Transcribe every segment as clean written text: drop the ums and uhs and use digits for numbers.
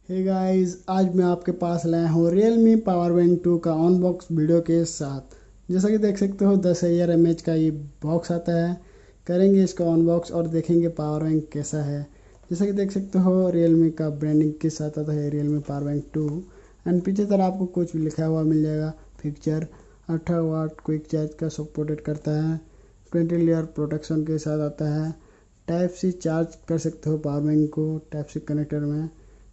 Hey guys, आज मैं आपके पास लाया हूँ Realme पावर बैंक 2 का अनबॉक्स वीडियो के साथ। जैसा कि देख सकते हो 10,000 mAh का ये बॉक्स आता है। करेंगे इसको अनबॉक्स और देखेंगे पावर बैंक कैसा है। जैसा कि देख सकते हो Realme का ब्रांडिंग के साथ आता है Realme पावर बैंक 2। एंड पीछे तरफ आपको कुछ भी लिखा हुआ मिल जाएगा। पिक्चर 18 वाट क्विक चार्ज का सपोर्टेड करता है। 20 लेयर प्रोटेक्शन के साथ आता है। टाइप सी चार्ज कर सकते हो पावर बैंक को टाइप सी कनेक्टर में।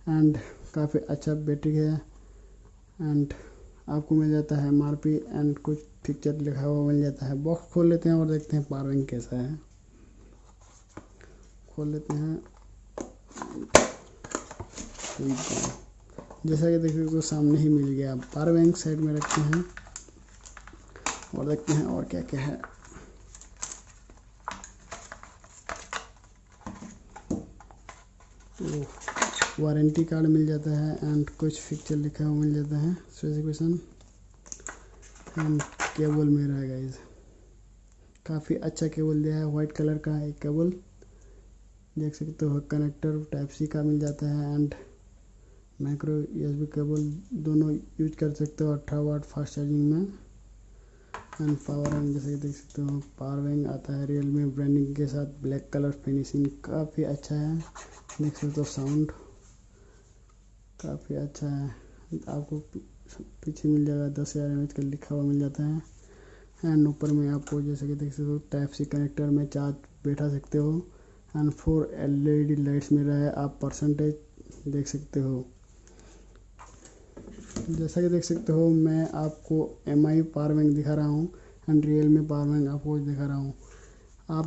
एंड काफ़ी अच्छा बैटरी है। एंड आपको मिल जाता है MRP एंड कुछ फीचर लिखा हुआ मिल जाता है। बॉक्स खोल लेते हैं और देखते हैं पावर बैंक कैसा है। खोल लेते हैं। जैसा कि देखिए तो सामने ही मिल गया। पावर बैंक साइड में रखते हैं और देखते हैं और क्या क्या है। वारंटी कार्ड मिल जाता है एंड कुछ फीचर लिखा हुआ मिल जाता है, स्पेसिफिकेशन एंड केबल मेरा है गाइस। काफ़ी अच्छा केबल दिया है, वाइट कलर का एक केबल देख सकते हो। कनेक्टर टाइप सी का मिल जाता है एंड माइक्रो USB केबल दोनों यूज कर सकते हो 18 वाट फास्ट चार्जिंग में। एंड पावर बैंक जैसे कि देख सकते हो पावर बैंक आता है Realme ब्रांडिंग के साथ। ब्लैक कलर फिनिशिंग काफ़ी अच्छा है, देख सकते हो। साउंड काफ़ी अच्छा है। आपको पीछे मिल जाएगा 10,000 mAh का लिखा हुआ मिल जाता है। एंड ऊपर में आपको जैसे कि देख सकते हो टाइप सी कनेक्टर में चार्ज बैठा सकते हो। एंड 4 LED लाइट्स मिल रहा है, आप परसेंटेज देख सकते हो। जैसा कि देख सकते हो मैं आपको MI पावर बैंक दिखा रहा हूँ एंड Realme पावर बैंक आपको दिखा रहा हूँ। आप